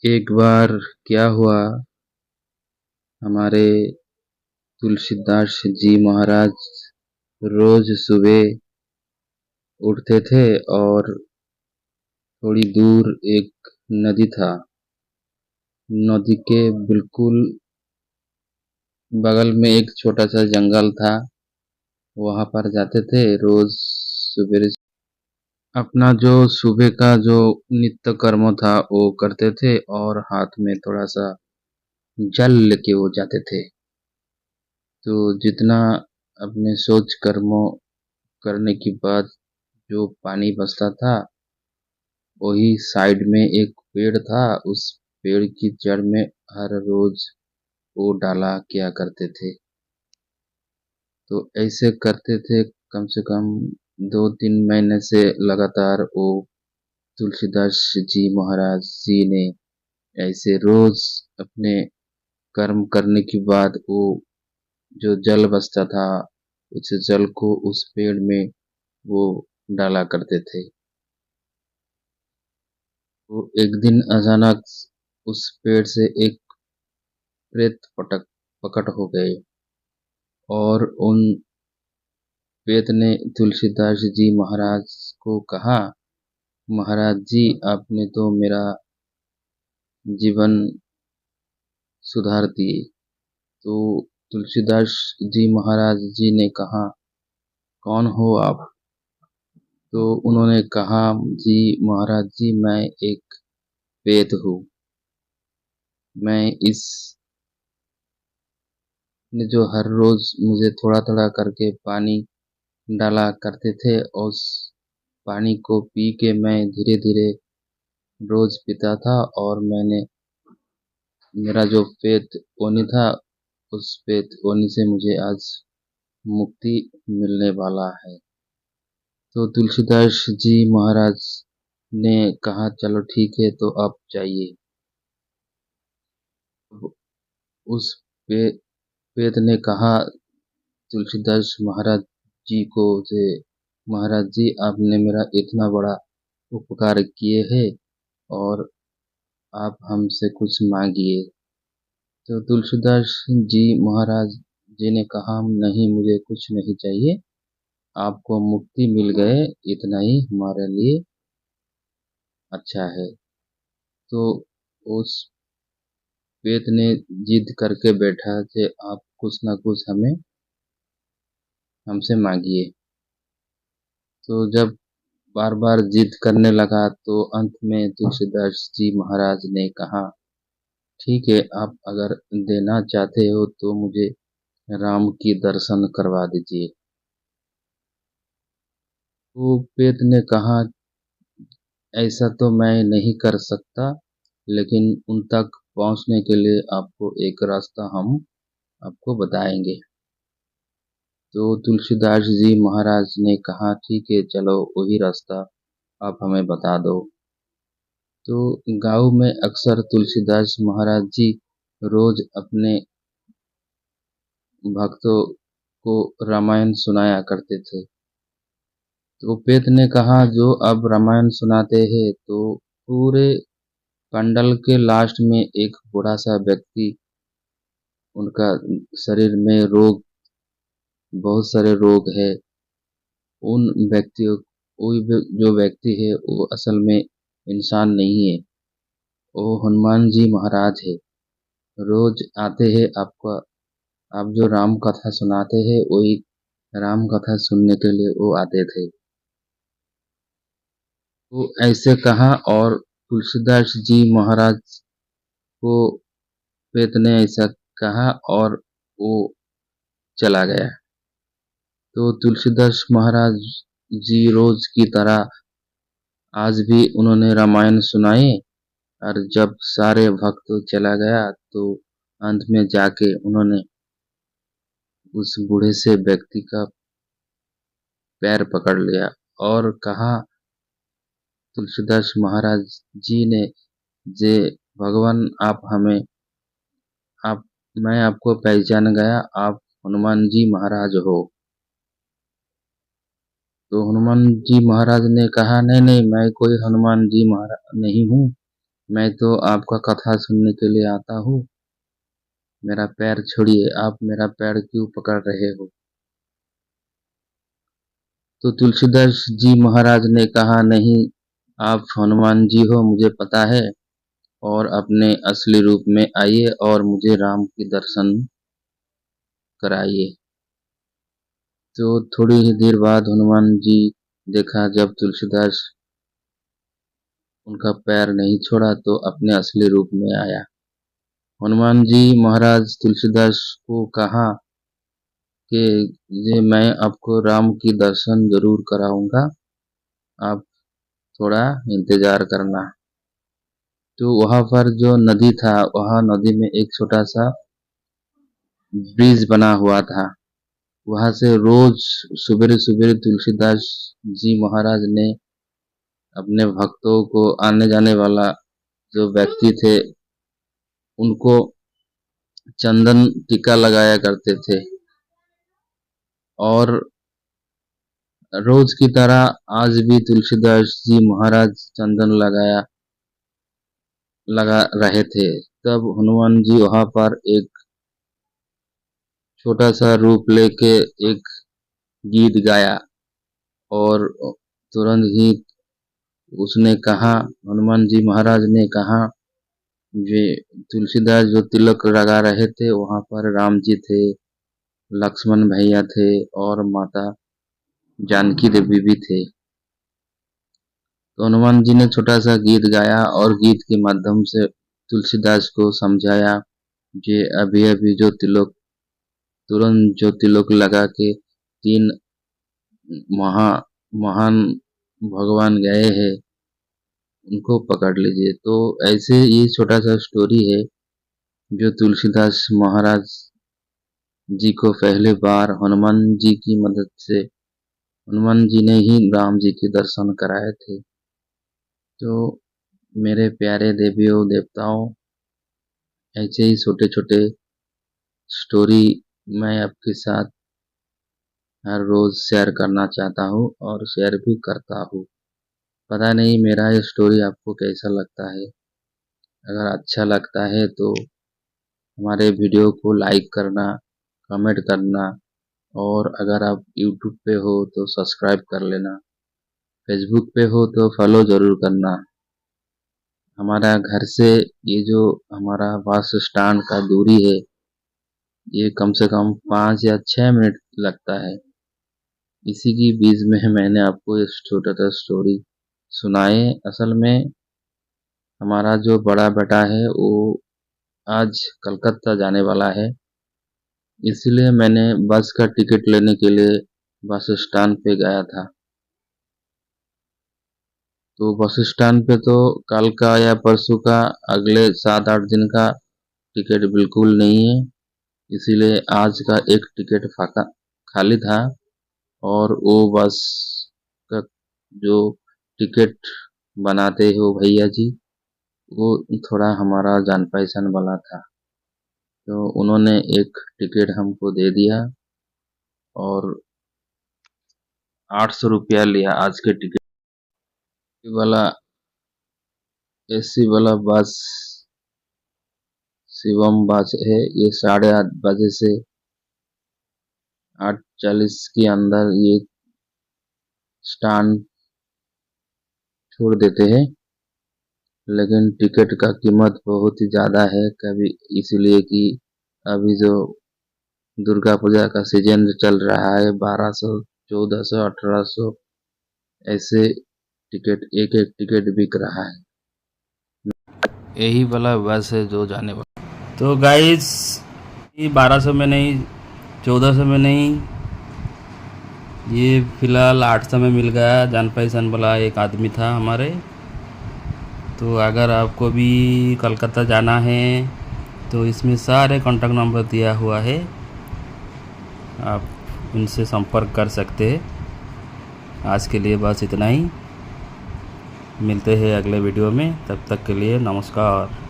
एक बार क्या हुआ, हमारे तुलसीदास जी महाराज रोज सुबह उठते थे और थोड़ी दूर एक नदी था। नदी के बिल्कुल बगल में एक छोटा सा जंगल था। वहां पर जाते थे रोज सुबह। अपना जो सुबह का जो नित्य कर्म था वो करते थे और हाथ में थोड़ा सा जल लेके वो जाते थे। तो जितना अपने सोच कर्मों करने के बाद जो पानी बचता था, वही साइड में एक पेड़ था। उस पेड़ की जड़ में हर रोज वो डाला किया करते थे। तो ऐसे करते थे कम से कम 2-3 महीने से लगातार। वो तुलसीदास जी महाराज जी ने ऐसे रोज अपने कर्म करने के बाद वो जो जल बचता था, उस जल को उस पेड़ में वो डाला करते थे। तो एक दिन अचानक उस पेड़ से एक प्रेत पटक प्रकट हो गए और उन प्रेत ने तुलसीदास जी महाराज को कहा, महाराज जी आपने तो मेरा जीवन सुधार दिए। तो तुलसीदास जी महाराज जी ने कहा, कौन हो आप? तो उन्होंने कहा, जी महाराज जी मैं एक प्रेत हूँ। मैं इस ने जो हर रोज मुझे थोड़ा थोड़ा करके पानी डाला करते थे, उस पानी को पी के मैं धीरे धीरे रोज पीता था और मेरा जो पेट ओनी था, उस पेट ओनी से मुझे आज मुक्ति मिलने वाला है। तो तुलसीदास जी महाराज ने कहा, चलो ठीक है तो आप जाइए। उस पेट ने कहा तुलसीदास महाराज जी को, जे महाराज जी आपने मेरा इतना बड़ा उपकार किए हैं और आप हमसे कुछ मांगिए। तो तुलसीदास जी महाराज जी ने कहा, नहीं मुझे कुछ नहीं चाहिए, आपको मुक्ति मिल गए इतना ही हमारे लिए अच्छा है। तो उस पेट ने जिद करके बैठा कि आप कुछ ना कुछ हमसे मांगिए। तो जब बार बार जिद करने लगा तो अंत में तुलसीदास जी महाराज ने कहा, ठीक है आप अगर देना चाहते हो तो मुझे राम की दर्शन करवा दीजिए। तो पेट ने कहा, ऐसा तो मैं नहीं कर सकता, लेकिन उन तक पहुंचने के लिए आपको एक रास्ता हम आपको बताएंगे। तो तुलसीदास जी महाराज ने कहा, ठीक है चलो वही रास्ता आप हमें बता दो। तो गांव में अक्सर तुलसीदास महाराज जी रोज अपने भक्तों को रामायण सुनाया करते थे। तो पेट ने कहा, जो अब रामायण सुनाते हैं तो पूरे पंडल के लास्ट में एक बूढ़ा सा व्यक्ति, उनका शरीर में बहुत सारे रोग है। उन व्यक्तियों जो व्यक्ति है वो असल में इंसान नहीं है, वो हनुमान जी महाराज है। रोज आते हैं आपका, आप जो राम कथा सुनाते हैं वही राम कथा सुनने के लिए वो आते थे। तो ऐसे कहा और तुलसीदास जी महाराज को पेट ने ऐसा कहा और वो चला गया। तो तुलसीदास महाराज जी रोज की तरह आज भी उन्होंने रामायण सुनाई। और जब सारे भक्त चला गया तो अंत में जाके उन्होंने उस बूढ़े से व्यक्ति का पैर पकड़ लिया और कहा, तुलसीदास महाराज जी ने, जे भगवान आप हमें आप मैं आपको पहचान गया, आप हनुमान जी महाराज हो। तो हनुमान जी महाराज ने कहा, नहीं नहीं मैं कोई हनुमान जी महाराज नहीं हूँ, मैं तो आपका कथा सुनने के लिए आता हूँ। मेरा पैर छोड़िए, आप मेरा पैर क्यों पकड़ रहे हो? तो तुलसीदास जी महाराज ने कहा, नहीं, आप हनुमान जी हो मुझे पता है, और अपने असली रूप में आइए और मुझे राम के दर्शन कराइए। तो थोड़ी ही देर बाद हनुमान जी देखा, जब तुलसीदास उनका पैर नहीं छोड़ा तो अपने असली रूप में आया। हनुमान जी महाराज तुलसीदास को कहा कि ये मैं आपको राम की दर्शन जरूर कराऊंगा, आप थोड़ा इंतजार करना। तो वहां पर जो नदी था, वहां नदी में एक छोटा सा ब्रिज बना हुआ था। वहां से रोज सुबह सुबह तुलसीदास जी महाराज ने अपने भक्तों को, आने जाने वाला जो व्यक्ति थे, उनको चंदन टीका लगाया करते थे। और रोज की तरह आज भी तुलसीदास जी महाराज चंदन लगा रहे थे। तब हनुमान जी वहां पर एक छोटा सा रूप लेके एक गीत गाया, और तुरंत ही उसने कहा, हनुमान जी महाराज ने कहा, ये तुलसीदास जो तिलक लगा रहे थे वहां पर राम जी थे, लक्ष्मण भैया थे और माता जानकी देवी भी थे। तो हनुमान जी ने छोटा सा गीत गाया और गीत के माध्यम से तुलसीदास को समझाया, ये अभी अभी जो तिलक, तुरंत जो तिलक लगा के तीन महान भगवान गए हैं, उनको पकड़ लीजिए। तो ऐसे ये छोटा सा स्टोरी है जो तुलसीदास महाराज जी को पहली बार हनुमान जी की मदद से, हनुमान जी ने ही राम जी के दर्शन कराए थे। तो मेरे प्यारे देवियों देवताओं, ऐसे ही छोटे छोटे स्टोरी मैं आपके साथ हर रोज शेयर करना चाहता हूँ और शेयर भी करता हूँ। पता नहीं मेरा ये स्टोरी आपको कैसा लगता है। अगर अच्छा लगता है तो हमारे वीडियो को लाइक करना, कमेंट करना, और अगर आप यूट्यूब पे हो तो सब्सक्राइब कर लेना, फेसबुक पे हो तो फॉलो जरूर करना। हमारा घर से ये जो हमारा बस स्टैंड का दूरी है, ये कम से कम 5 या 6 मिनट लगता है। इसी की बीच में मैंने आपको एक छोटा सा स्टोरी सुनाए। असल में हमारा जो बड़ा बेटा है वो आज कलकत्ता जाने वाला है, इसलिए मैंने बस का टिकट लेने के लिए बस स्टैंड पे गया था। तो बस स्टैंड पे तो कल का या परसों का, अगले 7-8 दिन का टिकट बिल्कुल नहीं है, इसीलिए आज का एक टिकट खाली था। और वो बस का जो टिकट बनाते हो भैया जी, वो थोड़ा हमारा जान पहचान वाला था, तो उन्होंने एक टिकट हमको दे दिया और 800 रुपया लिया आज के टिकट वाला। एसी वाला बस शिवम बस है, ये 8:30 बजे से 8:40 के अंदर ये स्टैंड छोड़ देते हैं। लेकिन टिकट का कीमत बहुत ही ज़्यादा है, कभी इसलिए कि अभी जो दुर्गा पूजा का सीजन चल रहा है, 1200, 1400, 1800 ऐसे टिकट, एक एक टिकट बिक रहा है। यही वाला बस है जो जाने वाला। तो गाइस, 1200 में नहीं, 1400 में नहीं, ये फ़िलहाल 800 में मिल गया। जान पहचान वाला एक आदमी था हमारे। तो अगर आपको भी कलकत्ता जाना है तो इसमें सारे कॉन्टैक्ट नंबर दिया हुआ है, आप उनसे संपर्क कर सकते हैं। आज के लिए बस इतना ही, मिलते हैं अगले वीडियो में, तब तक के लिए नमस्कार।